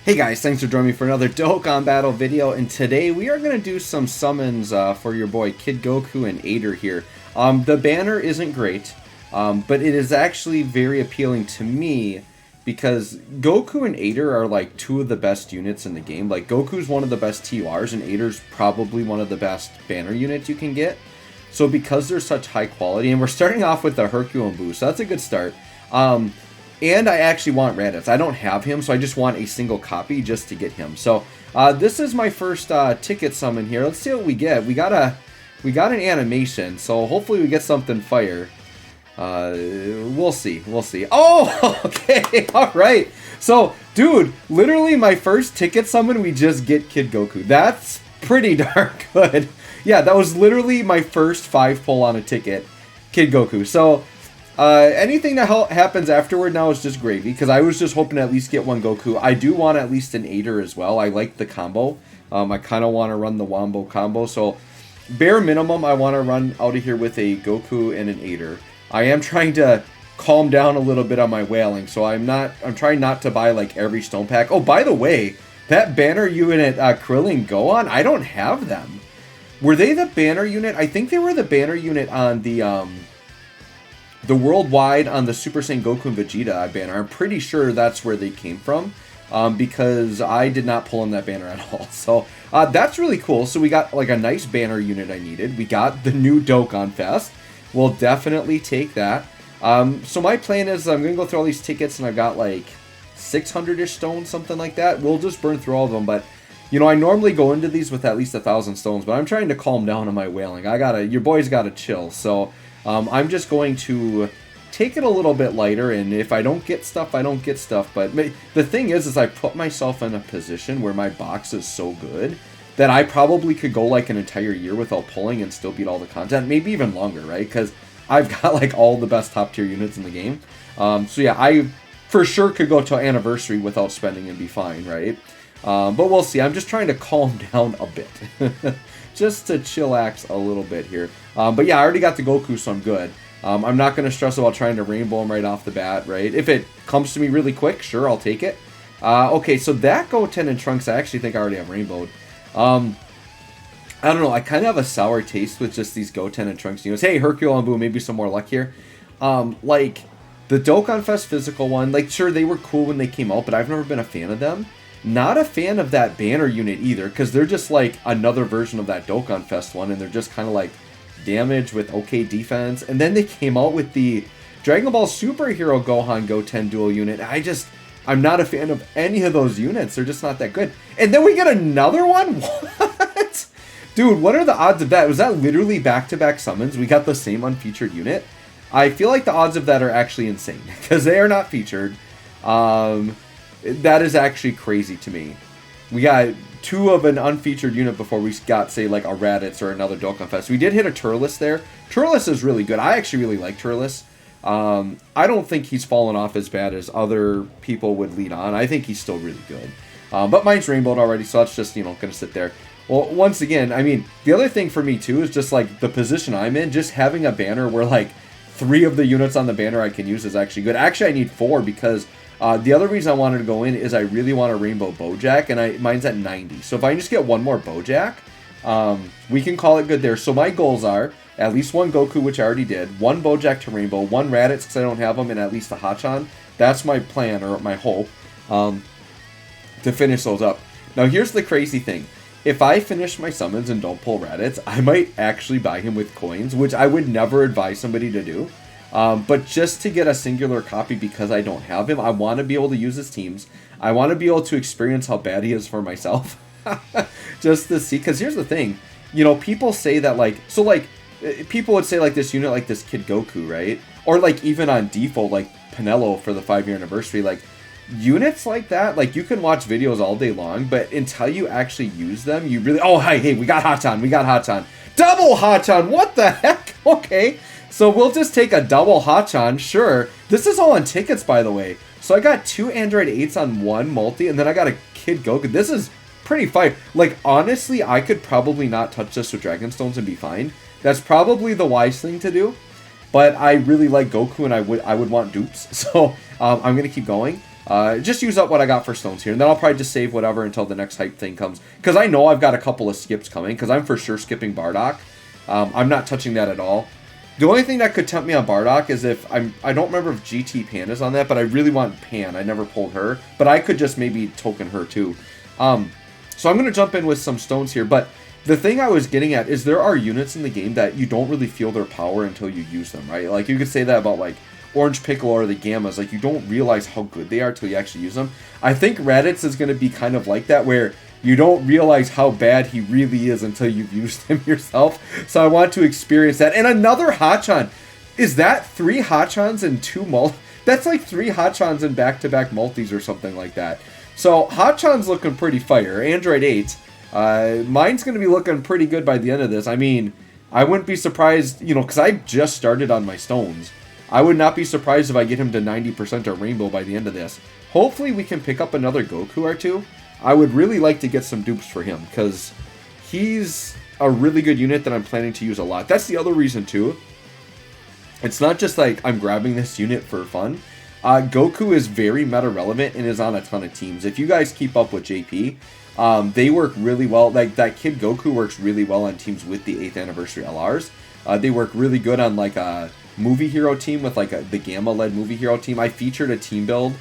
Hey guys, thanks for joining me for another Dokkan Battle video, and today we are going to do some summons for your boy Kid Goku and Ader here. The banner isn't great, but it is actually very appealing to me because Goku and Ader are like two of the best units in the game. Like Goku's one of the best TURs and Ader's probably one of the best banner units you can get. So because they're such high quality, and we're starting off with the Hercule boost, so that's a good start. And I actually want Raditz. I don't have him, so I just want a single copy just to get him. So this is my first ticket summon here. Let's see what we get. We got an animation, so hopefully we get something fire. We'll see. We'll see. Oh, okay, all right. So, dude, literally my first ticket summon, we just get Kid Goku. That's pretty darn good. Yeah, that was literally my first 5-pull on a ticket, Kid Goku. So. Anything that happens afterward now is just gravy, because I was just hoping to at least get one Goku. I do want at least an Ader as well. I like the combo. I kind of want to run the Wombo combo, so bare minimum, I want to run out of here with a Goku and an Ader. I am trying to calm down a little bit on my wailing, so I'm trying not to buy like every stone pack. Oh, by the way, that banner unit, Krillin Gohan, I don't have them. Were they the banner unit? I think they were the banner unit on the worldwide on the Super Saiyan Goku and Vegeta banner. I'm pretty sure that's where they came from, because I did not pull in that banner at all. So that's really cool. So we got like a nice banner unit I needed. We got the new Dokkan Fest. We'll definitely take that. So my plan is I'm going to go through all these tickets, and I've got like 600-ish stones, something like that. We'll just burn through all of them, but you know, I normally go into these with at least 1,000 stones, but I'm trying to calm down on my wailing. Your boy's gotta chill. So I'm just going to take it a little bit lighter, and if I don't get stuff, I don't get stuff. But the thing is I put myself in a position where my box is so good that I probably could go like an entire year without pulling and still beat all the content, maybe even longer, right? Because I've got like all the best top tier units in the game. So yeah, I for sure could go to anniversary without spending and be fine, right? But we'll see. I'm just trying to calm down a bit. Just to chillax a little bit here. But yeah, I already got the Goku, so I'm good. I'm not going to stress about trying to rainbow him right off the bat, right? If it comes to me really quick, sure, I'll take it. Okay, so that Goten and Trunks, I actually think I already have rainbowed. I don't know, I kind of have a sour taste with just these Goten and Trunks units. Hey, Hercule and Boo, maybe some more luck here. Like, the Dokkan Fest physical one, like, sure, they were cool when they came out, but I've never been a fan of them. Not a fan of that banner unit either, because they're just like another version of that Dokkan Fest one, and they're just kind of like damage with okay defense. And then they came out with the Dragon Ball Superhero Gohan Goten dual unit. I'm not a fan of any of those units. They're just not that good. And then we get another one? What? Dude, what are the odds of that? Was that literally back-to-back summons? We got the same unfeatured unit? I feel like the odds of that are actually insane, because they are not featured. That is actually crazy to me. We got 2 of an unfeatured unit before we got, say, like a Raditz or another Dokkan Fest. We did hit a Turles there. Turles is really good. I actually really like Turles. I don't think he's fallen off as bad as other people would lead on. I think he's still really good. But mine's rainbowed already, so that's just, you know, going to sit there. Well, once again, I mean, the other thing for me, too, is just, like, the position I'm in. Just having a banner where, like, 3 of the units on the banner I can use is actually good. Actually, I need 4 because the other reason I wanted to go in is I really want a Rainbow Bojack, and mine's at 90. So if I can just get one more Bojack, we can call it good there. So my goals are at least 1 Goku, which I already did, 1 Bojack to Rainbow, 1 Raditz because I don't have them, and at least a Hacchan. That's my plan, or my hope, to finish those up. Now here's the crazy thing. If I finish my summons and don't pull Raditz, I might actually buy him with coins, which I would never advise somebody to do. But just to get a singular copy because I don't have him, I want to be able to use his teams. I want to be able to experience how bad he is for myself. Just to see, because here's the thing. You know, people say that, like, so, like, people would say, like, this unit, like, this Kid Goku, right? Or, like, even on default, like, Pinello for the 5-year anniversary, like, units like that, like, you can watch videos all day long, but until you actually use them, you really, oh, hey, we got Hacchan. Double Hacchan, what the heck? Okay. So we'll just take a double Hacchan, sure. This is all on tickets, by the way. So I got 2 Android 8s on 1 multi, and then I got a Kid Goku. This is pretty fire. Like, honestly, I could probably not touch this with Dragon Stones and be fine. That's probably the wise thing to do. But I really like Goku, and I would want dupes. So I'm going to keep going. Just use up what I got for stones here, and then I'll probably just save whatever until the next hype thing comes. Because I know I've got a couple of skips coming, because I'm for sure skipping Bardock. I'm not touching that at all. The only thing that could tempt me on Bardock is if I don't remember if GT Pan is on that, but I really want Pan. I never pulled her, but I could just maybe token her too. So I'm going to jump in with some stones here, but the thing I was getting at is there are units in the game that you don't really feel their power until you use them, right? Like, you could say that about, like, Orange Piccolo or the Gammas. Like, you don't realize how good they are until you actually use them. I think Raditz is going to be kind of like that, where you don't realize how bad he really is until you've used him yourself. So I want to experience that. And another Hacchan. Is that 3 Hacchans and 2 multi? That's like 3 Hacchans in back-to-back multis or something like that. So Hacchan's looking pretty fire. Android 8. Mine's going to be looking pretty good by the end of this. I mean, I wouldn't be surprised, you know, because I just started on my stones. I would not be surprised if I get him to 90% or Rainbow by the end of this. Hopefully we can pick up another Goku or 2. I would really like to get some dupes for him, because he's a really good unit that I'm planning to use a lot. That's the other reason, too. It's not just like I'm grabbing this unit for fun. Goku is very meta-relevant and is on a ton of teams. If you guys keep up with JP, they work really well. Like, that Kid Goku works really well on teams with the 8th anniversary LRs. They work really good on, like, a movie hero team with, like, the Gamma-led movie hero team. I featured a team build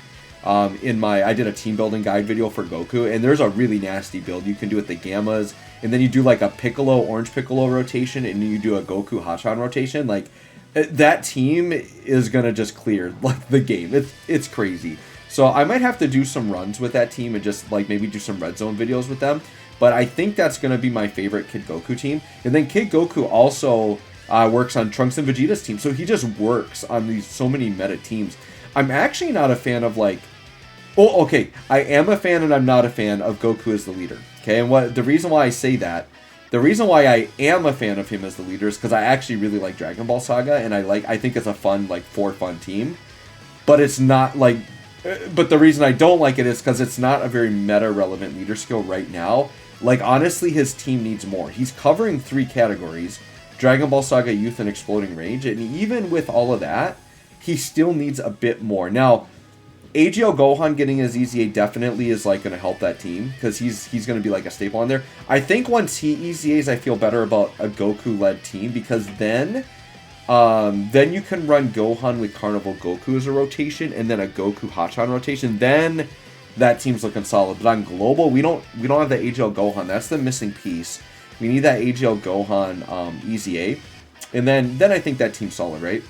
I did a team building guide video for Goku, and there's a really nasty build you can do with the Gammas, and then you do like a Piccolo, Orange Piccolo rotation, and you do a Goku Hacchan rotation. Like, that team is gonna just clear like the game. It's crazy. So I might have to do some runs with that team and just like maybe do some red zone videos with them. But I think that's gonna be my favorite Kid Goku team. And then Kid Goku also works on Trunks and Vegeta's team, so he just works on these so many meta teams. I'm actually not a fan of like. Oh, okay. I am a fan and I'm not a fan of Goku as the leader. Okay, and the reason why I say that, the reason why I am a fan of him as the leader is because I actually really like Dragon Ball Saga, and I think it's a fun, like, for fun team. But it's not like, but the reason I don't like it is because it's not a very meta-relevant leader skill right now. Like, honestly, his team needs more. He's covering 3 categories: Dragon Ball Saga, Youth, and Exploding Rage, and even with all of that, he still needs a bit more. Now, AGL Gohan getting his EZA definitely is like going to help that team, because he's going to be like a staple on there. I think once he EZAs, I feel better about a Goku-led team, because then you can run Gohan with Carnival Goku as a rotation, and then a Goku Hacchan rotation. Then that team's looking solid. But on global, we don't have the AGL Gohan. That's the missing piece. We need that AGL Gohan EZA, and then I think that team's solid, right?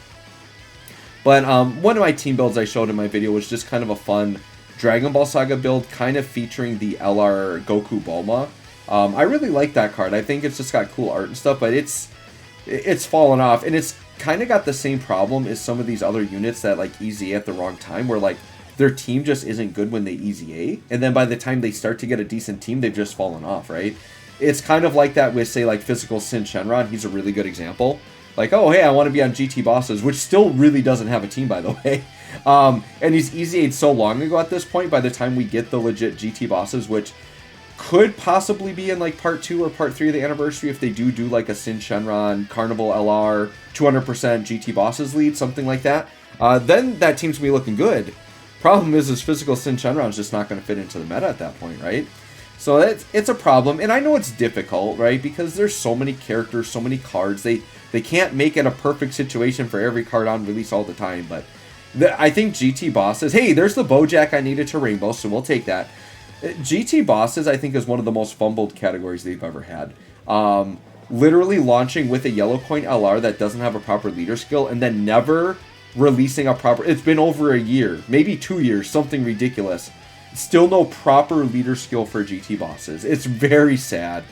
But one of my team builds I showed in my video was just kind of a fun Dragon Ball Saga build, kind of featuring the LR Goku Bulma. I really like that card. I think it's just got cool art and stuff, but it's fallen off, and it's kind of got the same problem as some of these other units that like EZA at the wrong time, where like their team just isn't good when they EZA, and then by the time they start to get a decent team, they've just fallen off, right? It's kind of like that with, say, like Physical Sin Shenron. He's a really good example. Like, oh, hey, I want to be on GT Bosses, which still really doesn't have a team, by the way. And he's EZA'd so long ago at this point, by the time we get the legit GT Bosses, which could possibly be in, like, Part 2 or Part 3 of the anniversary if they do like, a Sin Shenron, Carnival LR, 200% GT Bosses lead, something like that. Then that team's going to be looking good. Problem is Physical Sin Shenron's just not going to fit into the meta at that point, right? So it's a problem, and I know it's difficult, right? Because there's so many characters, so many cards. They can't make it a perfect situation for every card on release all the time, but I think GT Bosses, hey, there's the Bojack I needed to Rainbow, so we'll take that. GT Bosses, I think, is one of the most fumbled categories they've ever had. Literally launching with a Yellow Coin LR that doesn't have a proper leader skill, and then never releasing a proper... It's been over a year, maybe 2 years, something ridiculous. Still no proper leader skill for GT Bosses. It's very sad.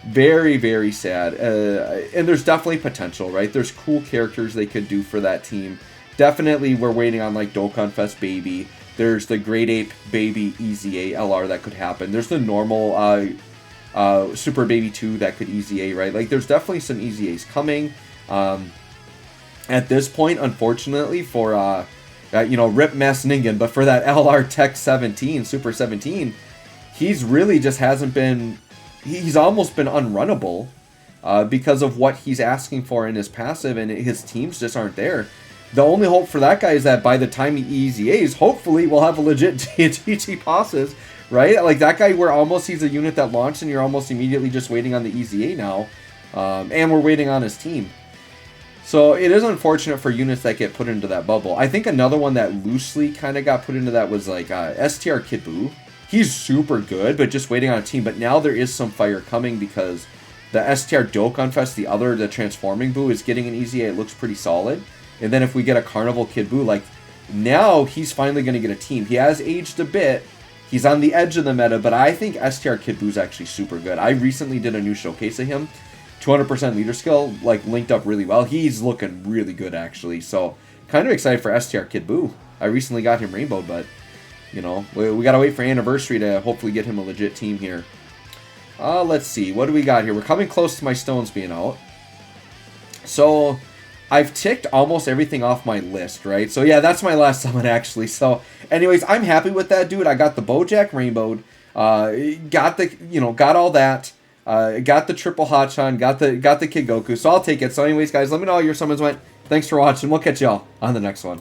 Very, very sad. And there's definitely potential, right? There's cool characters they could do for that team. Definitely we're waiting on like Dokkan Fest Baby. There's the Great Ape Baby EZA LR that could happen. There's the normal Super Baby 2 that could EZA, right? Like there's definitely some EZAs coming. At this point, unfortunately, for Rip Mass Ningen, but for that LR Tech 17, Super 17, he's really just hasn't been... He's almost been unrunnable because of what he's asking for in his passive, and his teams just aren't there. The only hope for that guy is that by the time he EZAs, hopefully we'll have a legit TT Passes, right? Like that guy, he's a unit that launched and you're almost immediately just waiting on the EZA now. And we're waiting on his team. So it is unfortunate for units that get put into that bubble. I think another one that loosely kind of got put into that was like STR Kid Buu. He's super good, but just waiting on a team. But now there is some fire coming because the STR Dokkan Fest, the transforming Buu, is getting an EZA. It looks pretty solid. And then if we get a Carnival Kid Buu, like now he's finally going to get a team. He has aged a bit. He's on the edge of the meta, but I think STR Kid Buu is actually super good. I recently did a new showcase of him. 200% leader skill, like, linked up really well. He's looking really good, actually. So, kind of excited for STR Kid Buu. I recently got him rainbowed, but, you know, we got to wait for anniversary to hopefully get him a legit team here. Let's see. What do we got here? We're coming close to my stones being out. So, I've ticked almost everything off my list, right? So, yeah, that's my last summon, actually. So, anyways, I'm happy with that, dude. I got the Bojack rainbowed. Got all that. Got the triple Hacchan, got the Kid Goku, so I'll take it. So anyways, guys, let me know how your summons went. Thanks for watching. We'll catch y'all on the next one.